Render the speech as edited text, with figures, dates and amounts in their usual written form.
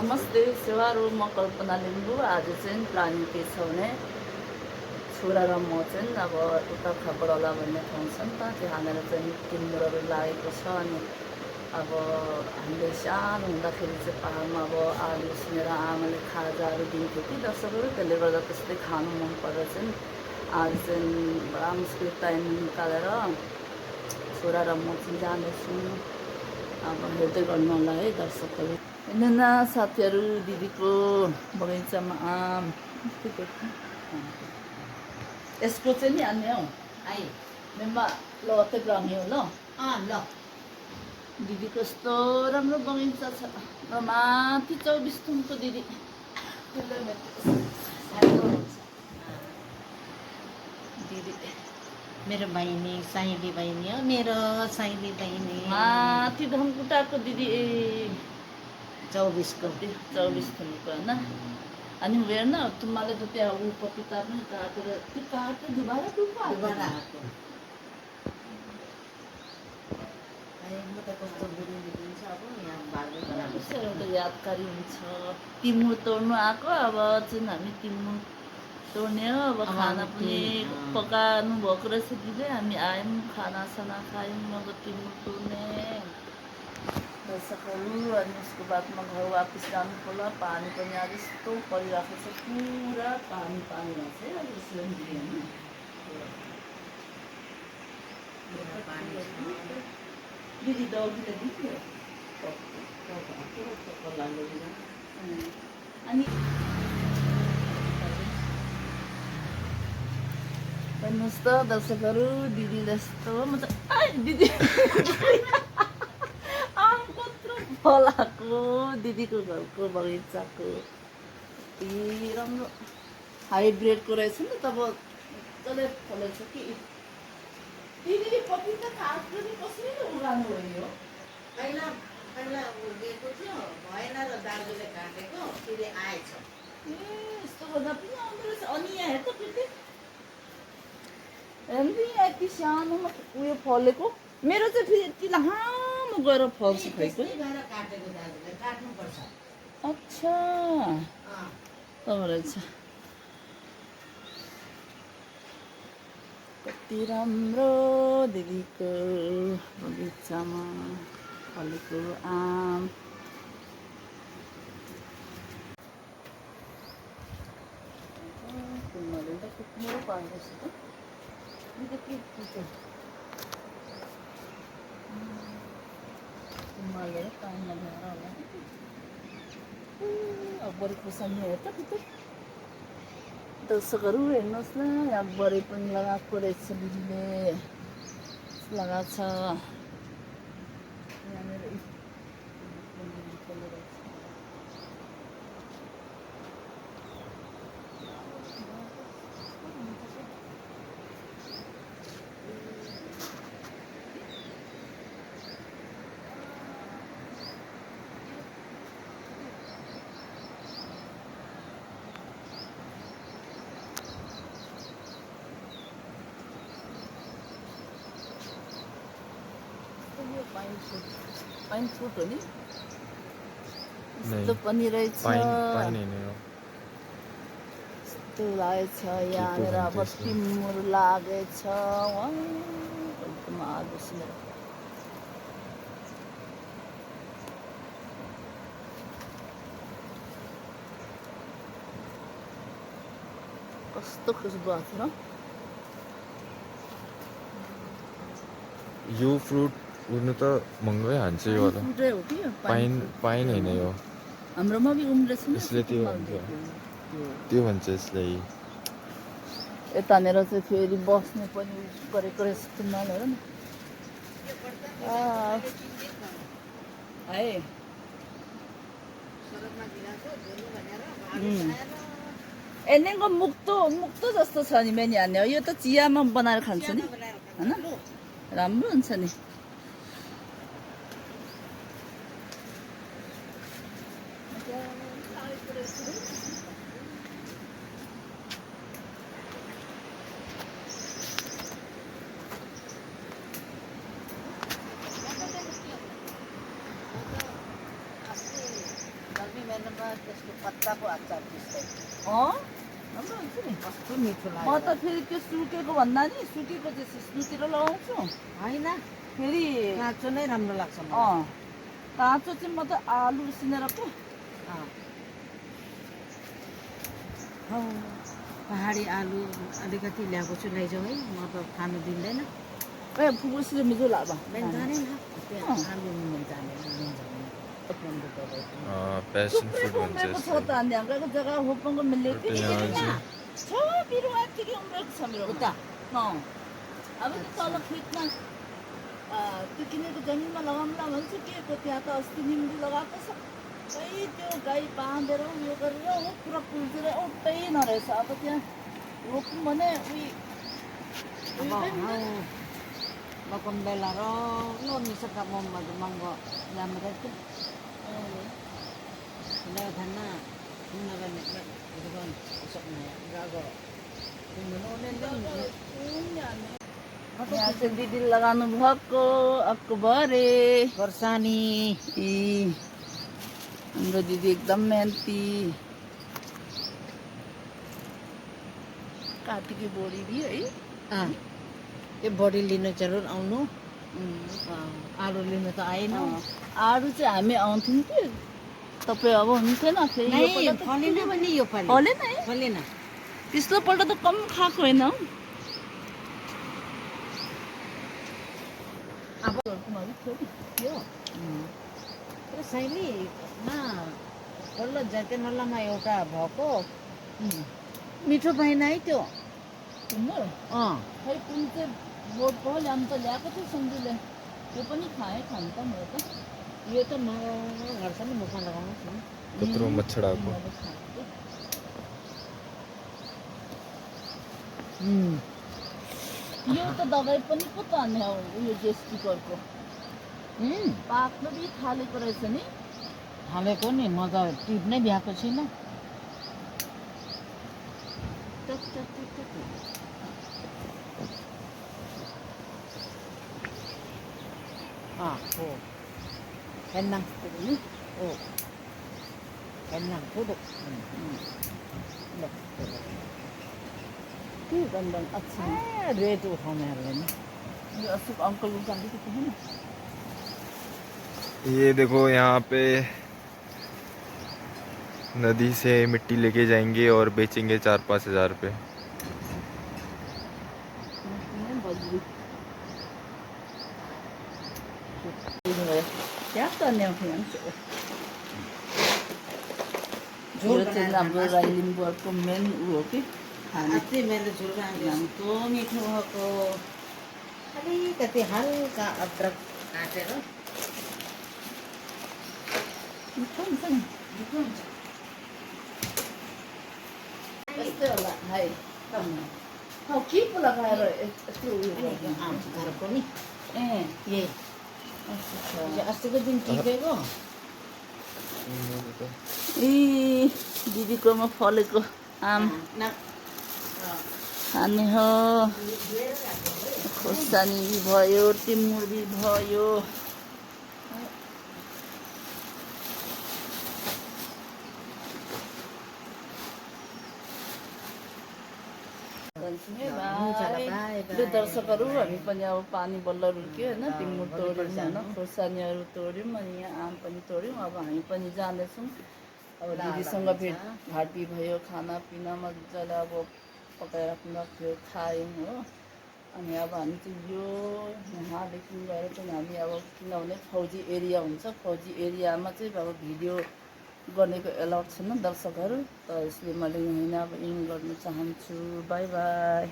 नमस्ते सेवाहरू म कल्पना लिम्बू। आज चाहिँ प्लानिङ के छ भने छोरा र म चाहिँ अब उता खबरला भन्ने ठाउँ छ नि त, त्यहाँनिर चाहिँ टिमुरहरू लागेको छ। अनि अब हामीले सानो हुँदाखेरि चाहिँ पाहाडमा अब आलु उसिनेर आमाले खाजाहरू दिन्थ्यो कि दर्शकहरू, त्यसले गर्दा त्यस्तै खानु मन परेर चाहिँ आज चाहिँ बडा मुस्किल टाइम निकालेर छोरा र म चाहिँ जाँदैछु। अब हेर्दै गर्नु होला है दर्शकहरू। हेर्नु साथीहरू, दिदीको बगैँचामा आम यसको चाहिँ नि अन्य हौ आई मेम्बा ल त्यो ग्रामी हो ल ल दिदी कस्तो राम्रो बगैँचा छ। र माथि 24 थुमको दिदी दिदी मेरो बहिनी साइली बहिनी हो, मेरो साइली बहिनी माथि धनकुटाको दिदी 24 को 24 थुमको होइन। अनि हेर्न तुम्हाले त त्यहाँ ऊ पपिता पनि काटेर त्यो काटेर दुबारा दोबारा आएको। म त कस्तो बुढी देखिन्छ अब यहाँ बाल्दै बनाएको छ। एउटा यादगारी हुन्छ। तिमुर तोड्नु आएको, अब चाहिँ हामी तिमुर तोड्ने हो। अब खाना पनि पकाउनु भएको रहेछ दिदी, हामी आयौँ खानासाना खायौँ, अब तिमुर तोड्ने दर्शकहरू। अनि उसको बादमा घर वापस जानु पर्ला। पानी पनि आज यस्तो परिरहेको छ, पुरा पानी पानी रहेछ है अब यसो दिदी दौडीले दिन्थ्यो अनि भन्नुहोस् त दर्शकहरू, दिदी जस्तो म त दिदी आम कत्रो फलाएको दिदीको घरको बगैँचाको यति राम्रो हाइब्रिडको रहेछ नि त। तब मजाले फलेछ कि दिदीले पपिता काट्नु कसरी उगाउनु भयो? पहिला पहिला उगेको थियो, भएन र दाजुले काटेको, फेरि आएछ। ए यस्तो गर्दा पनि आउँदो रहेछ। अनि यहाँ हेर त फेरि हेर्नु यति सानोमा उयो फलेको। मेरो चाहिँ फेरि यति लामो गएर फल्छ खै त्यस्तै भएर काटेको दाजुले, काट्नुपर्छ। अच्छा तब रहेछ। कति राम्रो दिदीको बगैँचामा फलेको आम। कुम्मले त कुम्मरो पाएको छ त कुम्मले पानीमा ल्याएर होला। अब बढी खुर्सानी हेर त भित्र दर्शकहरू हेर्नुहोस् न, यहाँ बढी पनि लगाएको रहेछ दिदीले, लगाएको छ यहाँनिर। पाइन फ्रुट हो नि, यस्तो पनि रहेछ। यस्तो लागेछ यहाँनिर। अब टिमुर लागेछ कस्तो खुसबु आएको छ र। यो फ्रुट उड्नु त महँगै हान्छ यो वाला। फ्रुटै हो कि यो पाइन पाइन होइन यो, हाम्रोमा पनि उम्रेछ नि यसले त्यो भन्छ, त्यो भन्छ यसलाई। यतानिर चाहिँ फेरि बस्ने पनि गरेको रहेछ तिमीले हेर न। है एनेको मुक्तो जस्तो छ नि मेन हान्ने हो। यो त चियामा बनाएर खान्छ नि होइन, राम्रो हुन्छ नि। त्यसको पत्ताको अचार त्यस्तै राम्रो हुन्छ नि कस्तो मिठो म लाग्यो त फेरि त्यो सुकेको भन्दा नि सुकेको चाहिँ सिस्नुतिर लगाउँछु होइन फेरि काँचो नै राम्रो लाग्छ मलाई काँचो चाहिँ म त आलु उसिनेर क्या हौ पहाडी आलु अलिकति ल्याएको छु लैजाऊ है म त खानु दिँदैन ए फुकुसीले मिठो लाग्छ मैले जानेन त्यहाँ आलु लिनु जाने पैशन फ्रूट थुप्रै भन्छ उम्रेको छ यसलाई। त अनि हाम्रोको जग्गा होपङको मिल्ने तो यहाँ चाहिँ छ बिरुवा ठिकै उम्रेको छ मेरो उता अब त्यो तल खेतमा त्यो किनेको जमिनमा लगाउँला भन्छु के को त्यहाँ त अस्ति निम्बु लगाएको छ सबै त्यो गाई बाँधेर उयो गरेर हो पुरा पुल्चेर उठ्दै नरहेछ अब त्यहाँ रोपौँ भने Bakon bela ro lo misa ka mo madumango yamre tu na thana na ba ne itu kan usap na gago kuno ne यहाँ चाहिँ दिदी लगाउनु भएको अक्टोबरे खोर्सानी यी हाम्रो दिदी एकदम मेहनती काटीकी बोडी दियो है ये बॉडी लिनु जरुर आउनु आलु लिनु त आएन आरू चाहिँ हामी आउँथ्यौँ कि तपाईँ अब हुन्थेन फेरि नहीं फलेन पनि यो पालि फलेन है फलेन त्यस्तो पल्ट त कम खाएको होइन हौ अब यो तर शैली मा वल्लो जर्के नल्लामा एउटा भएको मिठो भएन है त्यो सुन्नु खै कुन चाहिँ बोट भयो ल्याउनु त ल्याएको थियो सन्जुले त्यो पनि खाएँ खानु त मेरो त यो त मगाउनु गर्छ नि मुखमा लगाउनुहोस् न कत्रो मच्छडाको मैले खाएको यो त दबाई पनि पो त हान्ने हो उयो जेस्टिकरको पाक्नु पनि थालेको रहेछ नि हालेको नि म त टिप नै भ्याएको छुइनँ हो हेन्नाङ हो हेन्नाङ पुदुक के गन्धन अच्छा रेट उठाउनेहरूले नि यो अशोक अङ्कलको गाडी त थिएन ये देखो यहाँ पे नदी से मिट्टी लेके जाएंगे और बेचेंगे 4-5 हज़ार रुपये। क्या करने हो फिर यो चाहिँ हाम्रो राई लिम्बूहरूको मेन ऊ हो कि खाने अस्ति मैले झोल कस्तो मिठो भएको अलिकति हल्का अदरक काटेर मिठो हुन्छ नि मिठो हुन्छ यस्तै होला है हौ के पो लगाएर यस्तो उयो गर्ने? घरको नि ए यही अस्तिको दिन टिपेको ए दिदीकोमा फलेको आम खाने हो खोर्सानी भयो टिमुरी भयो ल दर्शकहरू हामी पनि अब पानी बल्ल रुक्यो होइन टिमुर तोड्यौँ होइन खोर्सानीहरू तोड्यौँ अनि यहाँ आम पनि तोड्यौँ अब हामी पनि जाँदैछौँ अब दिदीसँग भेटघाटी भयो खानापिना मजाले अब पकाइराख्नु भएको थियो खायौँ हो अनि अब हामी चाहिँ यो यहाँदेखि गएर चाहिँ हामी अब किनभने फौजी एरिया हुन्छ फौजी एरियामा चाहिँ अब भिडियो गर्नेको एलाउड छैन दर्शकहरू त यसले मैले यहीँ अब इन गर्न चाहन्छु बाई बाई